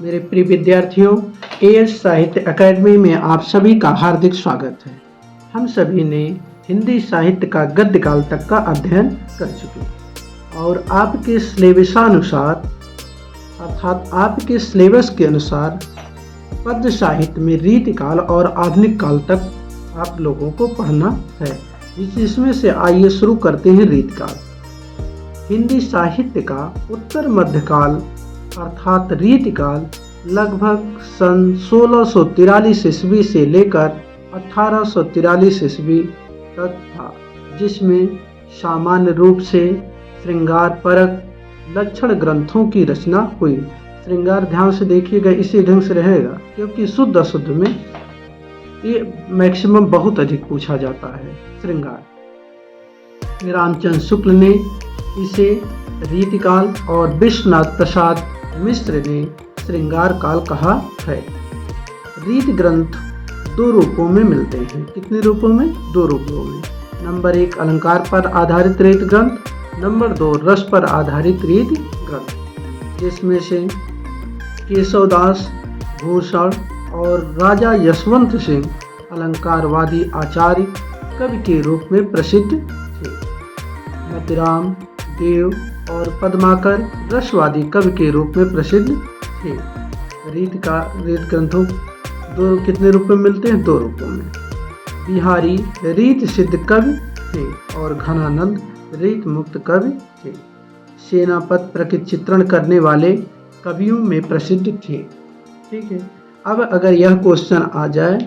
मेरे प्रिय विद्यार्थियों, एएस साहित्य अकादमी में आप सभी का हार्दिक स्वागत है। हम सभी ने हिंदी साहित्य का गद्य काल तक का अध्ययन कर चुके और आपके सिलेबसानुसार अर्थात आपके सिलेबस के अनुसार पद्य साहित्य में रीतिकाल और आधुनिक काल तक आप लोगों को पढ़ना है। इसमें से आइए शुरू करते हैं रीतिकाल। हिंदी साहित्य का उत्तर मध्यकाल अर्थात रीतिकाल लगभग सन 1643 ईस्वी से लेकर 1843 ईस्वी तक था, जिसमें सामान्य रूप से श्रृंगारपरक लक्षण ग्रंथों की रचना हुई। श्रृंगार ध्यान से देखिएगा, इसी ढंग से रहेगा क्योंकि शुद्ध अशुद्ध में ये मैक्सिमम बहुत अधिक पूछा जाता है। श्रृंगार रामचंद्र शुक्ल ने इसे रीतिकाल और विश्वनाथ प्रसाद मिश्र ने श्रृंगार काल कहा है। रीति ग्रंथ दो रूपों में मिलते हैं। कितने रूपों में? दो रूपों में। नंबर 1 अलंकार पर आधारित रीति ग्रंथ, नंबर 2 रस पर आधारित रीति ग्रंथ, जिसमें से केशवदास भूषण और राजा यशवंत सिंह अलंकारवादी आचार्य कवि के रूप में प्रसिद्ध थे। मोतीराम देव और पद्माकर रसवादी कवि के रूप में प्रसिद्ध थे। रीत ग्रंथों कितने रूप में मिलते हैं? दो रूपों में। बिहारी रीत सिद्ध कवि थे और घनानंद रीत मुक्त कवि थे। सेनापति प्रकृति चित्रण करने वाले कवियों में प्रसिद्ध थे। ठीक है। अब अगर यह क्वेश्चन आ जाए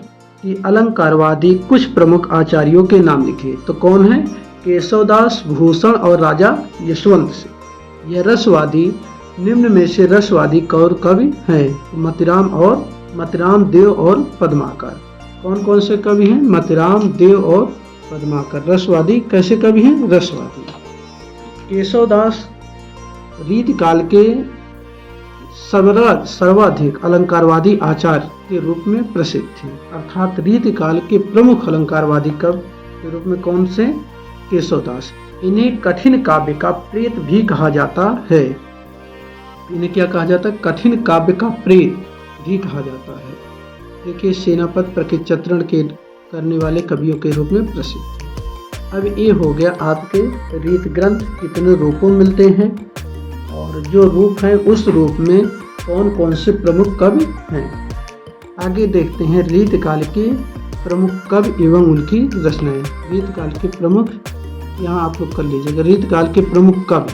कि अलंकारवादी कुछ प्रमुख आचार्यों के नाम लिखिए, तो कौन है? केशवदास भूषण और राजा यशवंत सिंह। यह रसवादी निम्न में से रसवादी कौर कवि हैं? मोतीराम देव और पद्माकर। कौन कौन से कवि हैं? मोतीराम देव और पद्माकर। रसवादी कैसे कवि हैं? रसवादी। केशवदास रीतिकाल के सर्वाधिक अलंकारवादी आचार्य के रूप में प्रसिद्ध थे, अर्थात रीतिकाल के प्रमुख अलंकारवादी कवि के रूप में कौन से? केशवदास। इन्हें कठिन काव्य का प्रेत भी कहा जाता है। इन्हें क्या कहा जाता है? कठिन काव्य का प्रेत भी कहा जाता है। देखिए, सेनापति प्रकृति चित्रण के करने वाले कवियों के रूप में प्रसिद्ध है। अब ये हो गया आपके रीत ग्रंथ कितने रूपों में मिलते हैं और जो रूप है उस रूप में कौन कौन से प्रमुख कवि हैं। आगे देखते हैं रीतिकाल के प्रमुख कवि एवं उनकी रचनाएं। रीतिकाल के प्रमुख यहाँ आप लोग कर लीजिएगा। रीतिकाल के प्रमुख कवि,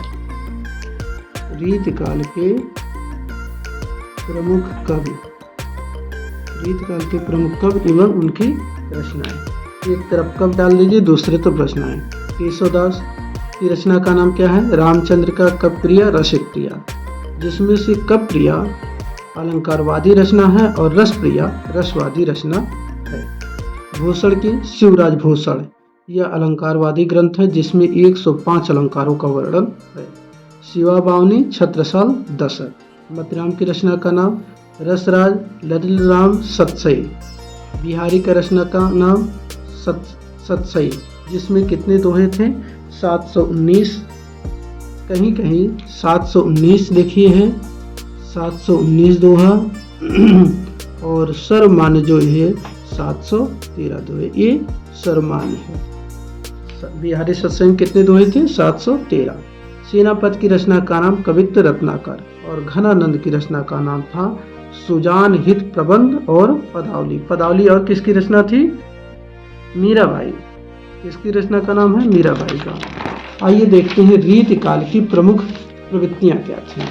रीतिकाल के प्रमुख कवि, रीतिकाल के प्रमुख कवि एवं उनकी रचनाएं। एक तरफ कवि डाल दीजिए, दूसरे तरफ रचनाएं। केशवदास की रचना का नाम क्या है? रामचंद्र का कवप्रिया रसिकप्रिया, जिसमें से कवप्रिया अलंकारवादी रचना है और रसप्रिया रसवादी रचना है। भूषण की शिवराज भूषण, यह अलंकारवादी ग्रंथ है जिसमें 105 अलंकारों का वर्णन है। शिवा बावनी छत्रसाल दशरथ। मोतीराम की रचना का नाम रसराज ललितराम सतसई। बिहारी का रचना का नाम सतसई, जिसमें कितने दोहे थे? 719। कहीं कहीं 719 लिखिए है, 719 दोहा और सर्वमान्य जो है 713 दोहे, ये सर्वमान्य है। बिहारी सत्संग कितने दोहे थे? 713। सेनापति की रचना का नाम कवित्व रत्नाकर और घनानंद की रचना का नाम था सुजान हित प्रबंध और पदावली। पदावली और किसकी रचना थी? मीराबाई। किसकी रचना का नाम है? मीराबाई का। आइए देखते हैं रीतिकाल की प्रमुख प्रवृत्तियां क्या थी।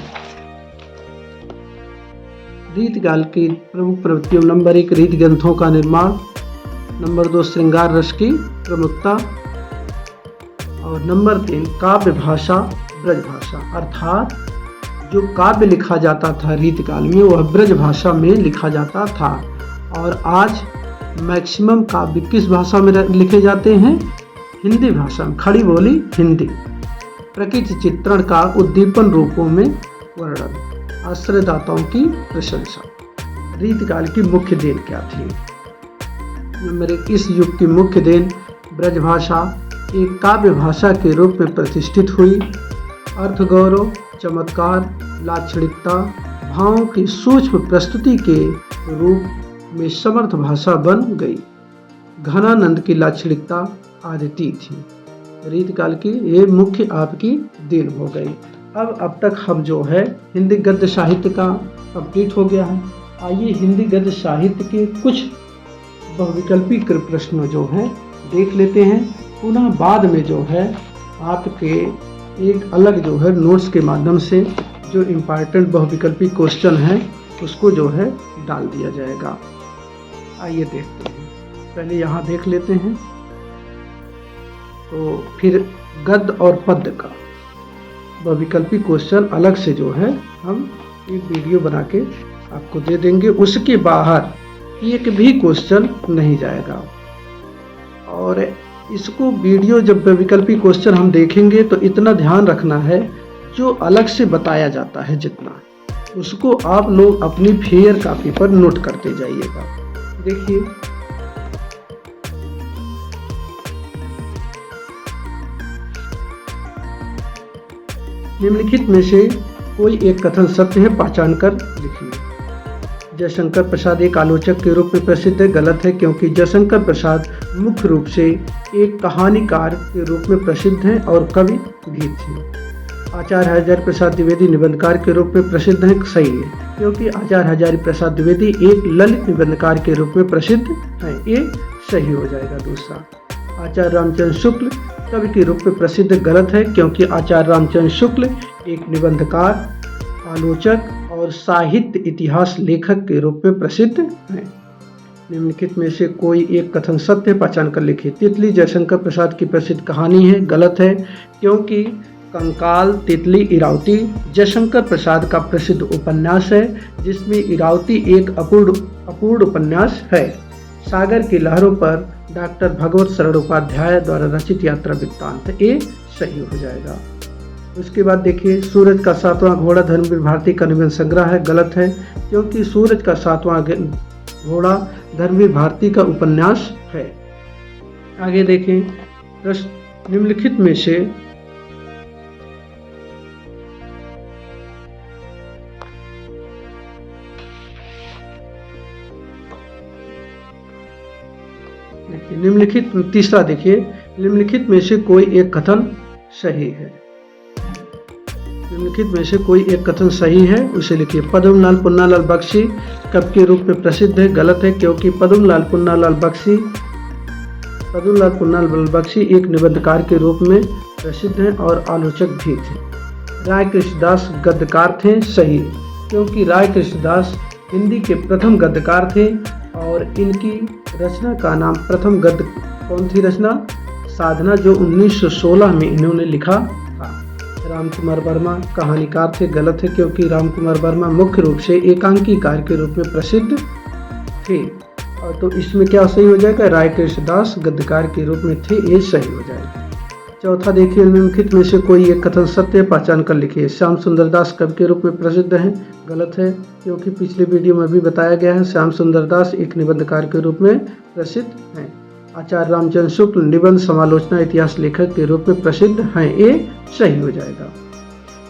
रीतिकाल की प्रमुख प्रवृत्तियों, नंबर 1 रीति ग्रंथों का निर्माण, नंबर 2 श्रृंगार रस की प्रमुखता और नंबर 3 काव्य भाषा ब्रज भाषा, अर्थात जो काव्य लिखा जाता था रीतिकाल में वह ब्रज भाषा में लिखा जाता था। और आज मैक्सिमम काव्य किस भाषा में लिखे जाते हैं? हिंदी भाषा में, खड़ी बोली हिंदी। प्रकृति चित्रण का उद्दीपन रूपों में वर्णन, आश्रयदाताओं की प्रशंसा। रीतिकाल की मुख्य देन क्या थी? नंबर 1 इस युग की मुख्य देन ब्रज भाषा एक काव्य भाषा के रूप में प्रतिष्ठित हुई। अर्थ गौरव, चमत्कार, लाक्षणिकता, भावों की सूक्ष्म प्रस्तुति के रूप में समर्थ भाषा बन गई। घनानंद की लाक्षणिकता आदिति थी। रीतिकाल की ये मुख्य आपकी देन हो गई। अब तक हम जो है हिंदी गद्य साहित्य का कंप्लीट हो गया है। आइए हिंदी गद्य साहित्य के कुछ बहुविकल्पी प्रश्न जो हैं देख लेते हैं। पुनः बाद में जो है आपके एक अलग जो है नोट्स के माध्यम से जो इम्पॉर्टेंट बहुविकल्पी क्वेश्चन है उसको जो है डाल दिया जाएगा। आइए देखते हैं। पहले यहाँ देख लेते हैं, तो फिर गद्य और पद्य का बहुविकल्पी क्वेश्चन अलग से जो है हम एक वीडियो बना के आपको दे देंगे। उसके बाहर एक भी क्वेश्चन नहीं जाएगा। और इसको वीडियो जब बहुविकल्पी क्वेश्चन हम देखेंगे तो इतना ध्यान रखना है, जो अलग से बताया जाता है जितना, उसको आप लोग अपनी फेयर कॉपी पर नोट करते जाइएगा। देखिए निम्नलिखित में से कोई एक कथन सत्य है, पहचान कर लिखिए। जयशंकर प्रसाद एक आलोचक के रूप में प्रसिद्ध है। गलत है, क्योंकि जयशंकर प्रसाद मुख्य रूप से एक कहानीकार के रूप में प्रसिद्ध हैं और कवि भी थे। आचार्य हजारी प्रसाद द्विवेदी निबंधकार के रूप में प्रसिद्ध हैं। सही है, क्योंकि आचार्य हजारी प्रसाद द्विवेदी एक ललित निबंधकार के रूप में प्रसिद्ध हैं। ये सही हो जाएगा। दूसरा, आचार्य रामचंद्र शुक्ल कवि के रूप में प्रसिद्ध। गलत है, क्योंकि आचार्य रामचंद्र शुक्ल एक निबंधकार, आलोचक और साहित्य इतिहास लेखक के रूप में प्रसिद्ध हैं। निम्नलिखित में से कोई एक कथन सत्य, पहचान कर लिखिए। तितली जयशंकर प्रसाद की प्रसिद्ध कहानी है। गलत है, क्योंकि कंकाल, तितली, इरावती जयशंकर प्रसाद का प्रसिद्ध उपन्यास है, जिसमें इरावती एक अपूर्ण उपन्यास है। सागर की लहरों पर डॉक्टर भगवत शरण उपाध्याय द्वारा रचित यात्रा वृत्तांत, ये सही हो जाएगा। उसके बाद देखिए, सूरज का सातवां घोड़ा धर्मवीर भारती का निबंध संग्रह है। गलत है, क्योंकि सूरज का सातवां घोड़ा धर्मवीर भारती का उपन्यास है। आगे देखें, प्रश्न निम्नलिखित में से निम्नलिखित तीसरा देखिए, निम्नलिखित में से कोई एक कथन सही है। निम्नलिखित में से कोई एक कथन सही है, उसे लिखिए। पद्मलाल पुन्नालाल बख्शी कवि के रूप में प्रसिद्ध है। गलत है, क्योंकि पद्मलाल पुन्नालाल बख्शी एक निबंधकार के रूप में प्रसिद्ध हैं और आलोचक भी थे। राय कृष्णदास गद्यकार थे। सही, क्योंकि राय कृष्णदास हिंदी के प्रथम गद्यकार थे और इनकी रचना का नाम प्रथम गद्य कौन थी रचना? साधना, जो 1916 में इन्होंने लिखा था। रामकुमार वर्मा कहानीकार थे। गलत है, क्योंकि रामकुमार वर्मा मुख्य रूप से एकांकीकार के रूप में प्रसिद्ध थे। और तो इसमें क्या सही हो जाएगा? राय कृष्णदास गद्यकार के रूप में थे, ये सही हो जाएगा। चौथा देखिए, निम्नलिखित में से कोई एक कथन सत्य, पहचान कर लिखिए। श्याम सुंदर दास कवि के रूप में प्रसिद्ध हैं। गलत है, क्योंकि पिछले वीडियो में भी बताया गया है, श्याम सुंदर दास एक निबंधकार के रूप में प्रसिद्ध हैं। आचार्य रामचंद्र शुक्ल निबंध समालोचना इतिहास लेखक के रूप में प्रसिद्ध हैं, ये सही हो जाएगा।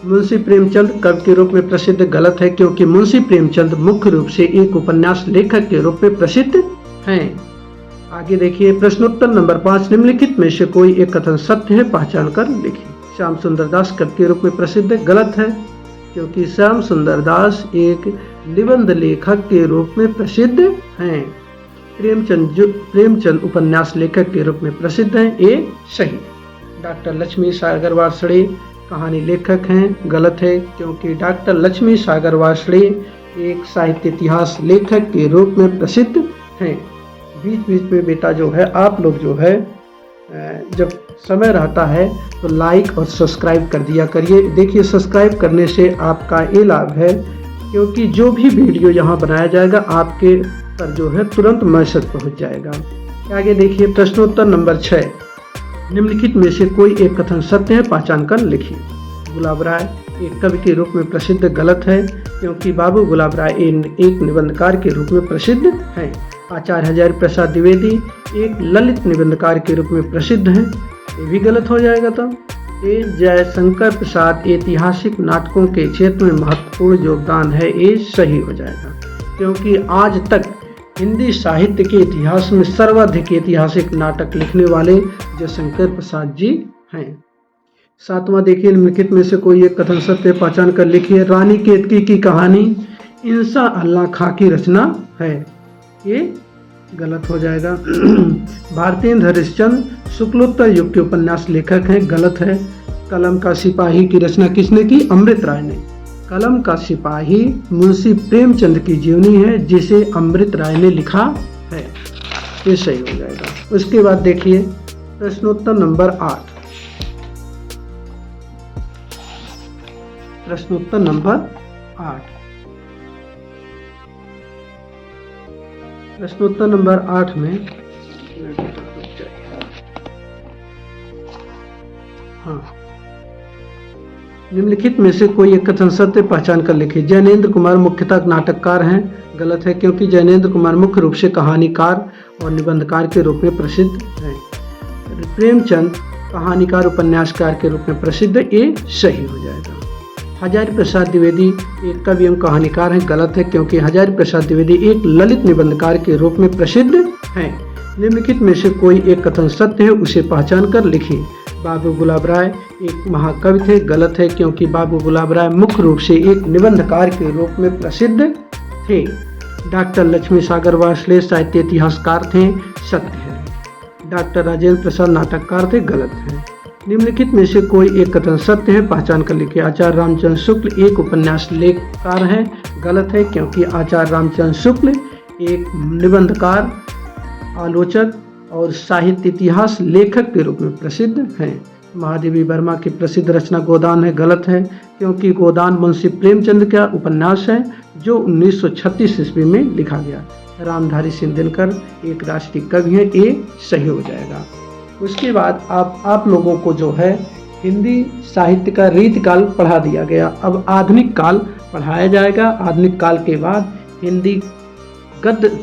मुंशी प्रेमचंद कवि के रूप में प्रसिद्ध। गलत है, क्योंकि मुंशी प्रेमचंद मुख्य रूप से एक उपन्यास लेखक के रूप में प्रसिद्ध हैं। आगे देखिए, प्रश्नोत्तर नंबर 5, निम्नलिखित में से कोई एक कथन सत्य है, पहचान कर लिखिए। श्याम सुंदर दास कवि के रूप में प्रसिद्ध है। गलत है, क्योंकि श्याम सुंदर दास एक निबंध लेखक के रूप में प्रसिद्ध हैं। प्रेमचंद उपन्यास लेखक के रूप में प्रसिद्ध हैं, ये सही। डॉक्टर लक्ष्मी सागर वार्ष्णेय कहानी लेखक हैं। गलत है, क्योंकि डॉक्टर लक्ष्मी सागर वार्ष्णेय एक साहित्य इतिहास लेखक के रूप में प्रसिद्ध हैं। बीच बीच में बेटा जो है आप लोग जो है जब समय रहता है तो लाइक और सब्सक्राइब कर दिया करिए। देखिए, सब्सक्राइब करने से आपका ये लाभ है, क्योंकि जो भी वीडियो यहाँ बनाया जाएगा आपके पर जो है तुरंत मैसेज पहुँच जाएगा। आगे देखिए, प्रश्नोत्तर नंबर 6, निम्नलिखित में से कोई एक कथन सत्य है, पहचान कर लिखिए। गुलाब राय एक कवि के रूप में प्रसिद्ध। गलत है, क्योंकि बाबू गुलाब राय एक निबंधकार के रूप में प्रसिद्ध हैं। आचार्य हजारी प्रसाद द्विवेदी एक ललित निबंधकार के रूप में प्रसिद्ध हैं, ये भी गलत हो जाएगा। तो ए जयशंकर प्रसाद ऐतिहासिक नाटकों के क्षेत्र में महत्वपूर्ण योगदान है, ये सही हो जाएगा, क्योंकि आज तक हिंदी साहित्य के इतिहास में सर्वाधिक ऐतिहासिक नाटक लिखने वाले जयशंकर प्रसाद जी हैं। 7वां देखिए, निम्नलिखित में से कोई एक कथन सत्य पहचान कर लिखिए। रानी केतकी की कहानी इंसा अल्लाह खां की रचना है, ये गलत हो जाएगा। भारतेंद्र हरिश्चंद्र शुक्लोत्तर युग के उपन्यास लेखक हैं, गलत है। कलम का सिपाही की रचना किसने की? अमृत राय ने। कलम का सिपाही मुंशी प्रेमचंद की जीवनी है, जिसे अमृत राय ने लिखा है, ये सही हो जाएगा। उसके बाद देखिए प्रश्नोत्तर नंबर 8। प्रश्नोत्तर नंबर 8। प्रश्नोत्तर नंबर 8 में निम्नलिखित में से कोई एक कथन सत्य पहचान कर लिखिए। जैनेन्द्र कुमार मुख्यतः नाटककार हैं, गलत है, क्योंकि जैनेन्द्र कुमार मुख्य रूप से कहानीकार और निबंधकार के रूप में प्रसिद्ध हैं। प्रेमचंद कहानीकार उपन्यासकार के रूप में प्रसिद्ध, ये सही हो जाएगा। हजारी प्रसाद द्विवेदी एक कवि एवं कहानीकार हैं, गलत है, क्योंकि हजारी प्रसाद द्विवेदी एक ललित निबंधकार के रूप में प्रसिद्ध हैं। निम्नलिखित में से कोई एक कथन सत्य है, उसे पहचान कर लिखिए। बाबू गुलाब राय एक महाकवि थे, गलत है, क्योंकि बाबू गुलाब राय मुख्य रूप से एक निबंधकार के रूप में प्रसिद्ध थे। डॉक्टर लक्ष्मी सागर वार्ष्णेय साहित्य इतिहासकार थे, सत्य है। डॉक्टर राजेंद्र प्रसाद नाटककार थे, गलत है। निम्नलिखित में से कोई एक कथन सत्य है, पहचान कर लिखिए। आचार्य रामचंद्र शुक्ल एक उपन्यास लेखकार हैं, गलत है, क्योंकि आचार्य रामचंद्र शुक्ल एक निबंधकार, आलोचक और साहित्य इतिहास लेखक के रूप में प्रसिद्ध हैं। महादेवी वर्मा की प्रसिद्ध रचना गोदान है, गलत है, क्योंकि गोदान मुंशी प्रेमचंद का उपन्यास है जो 1936 ईस्वी में लिखा गया। रामधारी सिंह दिनकर एक राष्ट्रीय कवि हैं, ये सही हो जाएगा। उसके बाद आप लोगों को जो है हिंदी साहित्य का रीतिकाल पढ़ा दिया गया, अब आधुनिक काल पढ़ाया जाएगा। आधुनिक काल के बाद हिंदी गद्य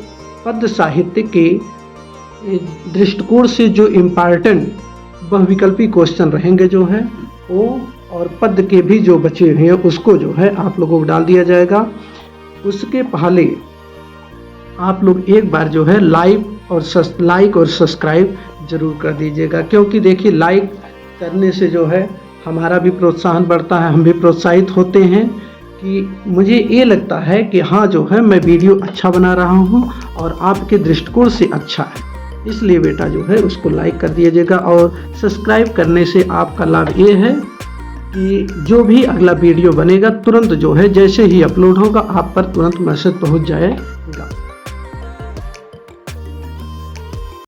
पद्य साहित्य के दृष्टिकोण से जो इम्पॉर्टेंट बहुविकल्पी क्वेश्चन रहेंगे जो है वो, और पद्य के भी जो बचे हुए हैं उसको जो है आप लोगों को डाल दिया जाएगा। उसके पहले आप लोग एक बार जो है लाइक और सब्सक्राइब जरूर कर दीजिएगा, क्योंकि देखिए लाइक करने से जो है हमारा भी प्रोत्साहन बढ़ता है, हम भी प्रोत्साहित होते हैं कि मुझे ये लगता है कि हाँ जो है मैं वीडियो अच्छा बना रहा हूँ और आपके दृष्टिकोण से अच्छा है, इसलिए बेटा जो है उसको लाइक कर दीजिएगा। और सब्सक्राइब करने से आपका लाभ ये है कि जो भी अगला वीडियो बनेगा तुरंत जो है जैसे ही अपलोड होगा आप पर तुरंत मैसेज पहुँच जाएगा।